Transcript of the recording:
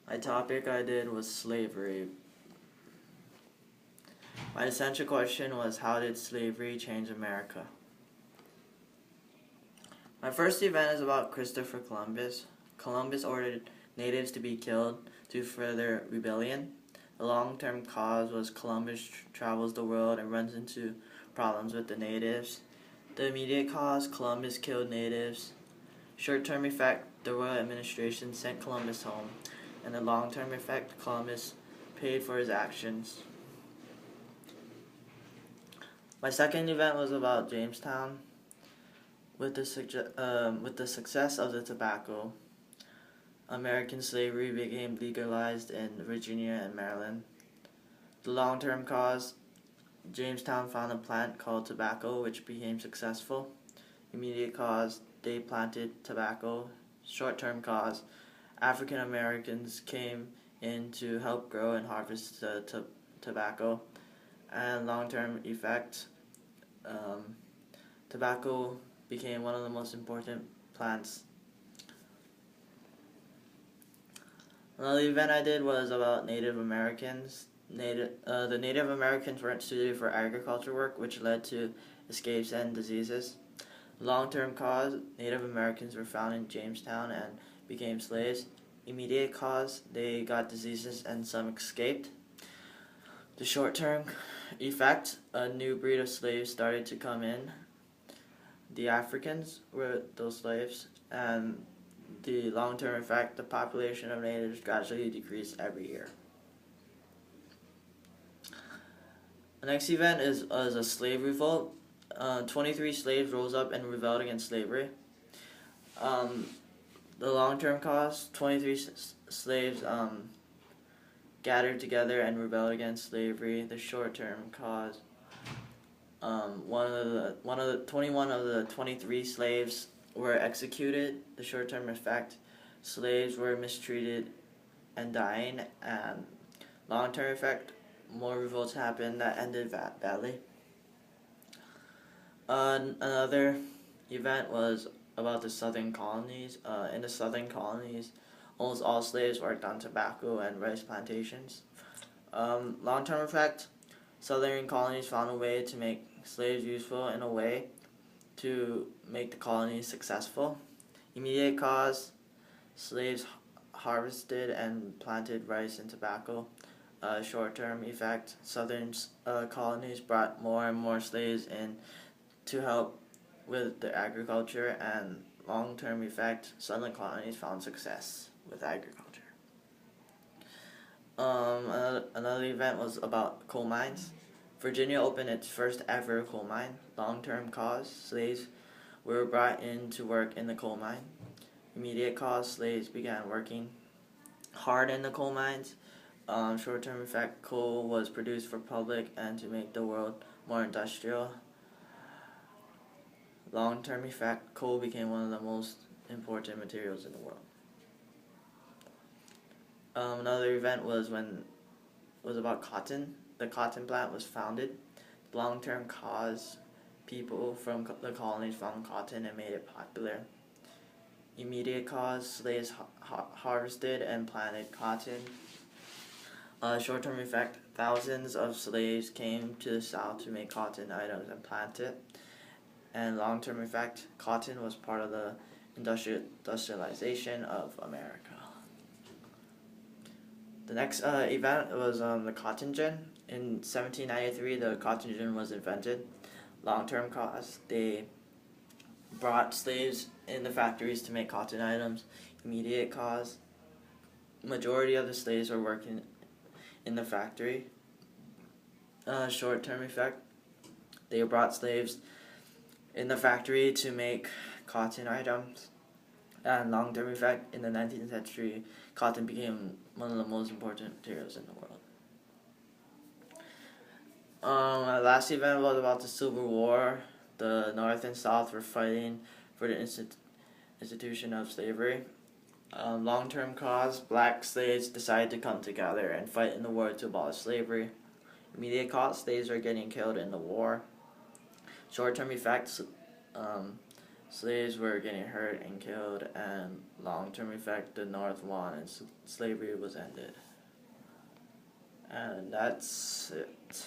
My topic I did was slavery. My essential question was, how did slavery change America? My first event is about Christopher Columbus. Columbus ordered natives to be killed to further rebellion. The long-term cause was Columbus travels the world and runs into problems with the natives. The immediate cause, Columbus killed natives. Short-term effect, the royal administration sent Columbus home. And the long-term effect, Columbus paid for his actions. My second event was about Jamestown. With the success of the tobacco, American slavery became legalized in Virginia and Maryland. The long-term cause, Jamestown found a plant called tobacco which became successful. Immediate cause, they planted tobacco. Short-term cause, African Americans came in to help grow and harvest the tobacco. And long-term effect, tobacco became one of the most important plants. Another event I did was about Native Americans. The Native Americans weren't suited for agriculture work, which led to escapes and diseases. Long-term cause, Native Americans were found in Jamestown and became slaves. Immediate cause, they got diseases and some escaped. The short-term effect, a new breed of slaves started to come in. The Africans were those slaves, and the long-term effect, the population of natives gradually decreased every year. The next event is a slave revolt. 23 slaves rose up and rebelled against slavery. The long-term cause, 23 slaves gathered together and rebelled against slavery. The short-term cause, 21 of the 23 slaves were executed. The short-term effect, slaves were mistreated and dying, and long-term effect, more revolts happened that ended badly. Another event was about the southern colonies. In the southern colonies, almost all slaves worked on tobacco and rice plantations. Long-term effect, southern colonies found a way to make slaves useful in a way to make the colonies successful. Immediate cause, slaves harvested and planted rice and tobacco. Short-term effect, southern colonies brought more and more slaves in to help with the agriculture, and long-term effect, southern colonies found success with agriculture. Another event was about coal mines. Virginia opened its first ever coal mine. Long-term cause, slaves were brought in to work in the coal mine. Immediate cause, slaves began working hard in the coal mines. Short-term effect, coal was produced for public and to make the world more industrial. Long-term effect, coal became one of the most important materials in the world. Another event was about cotton. The cotton plant was founded. Long-term cause, people from the colonies found cotton and made it popular. Immediate cause, slaves harvested and planted cotton. Short-term effect, thousands of slaves came to the South to make cotton items and plant it. And long-term effect, cotton was part of the industrialization of America. The next event was the cotton gin. In 1793, the cotton gin was invented. Long-term cause, they brought slaves in the factories to make cotton items. Immediate cause, majority of the slaves were working in the factory. Short-term effect, they brought slaves in the factory to make cotton items. And long-term effect, in the 19th century, cotton became one of the most important materials in the world. My last event was about the Civil War. The North and South were fighting for the institution of slavery. Long-term cause, black slaves decided to come together and fight in the war to abolish slavery. Immediate cause, slaves are getting killed in the war. Short-term effects, Slaves were getting hurt and killed, and long-term effect the North won and slavery was ended. And that's it.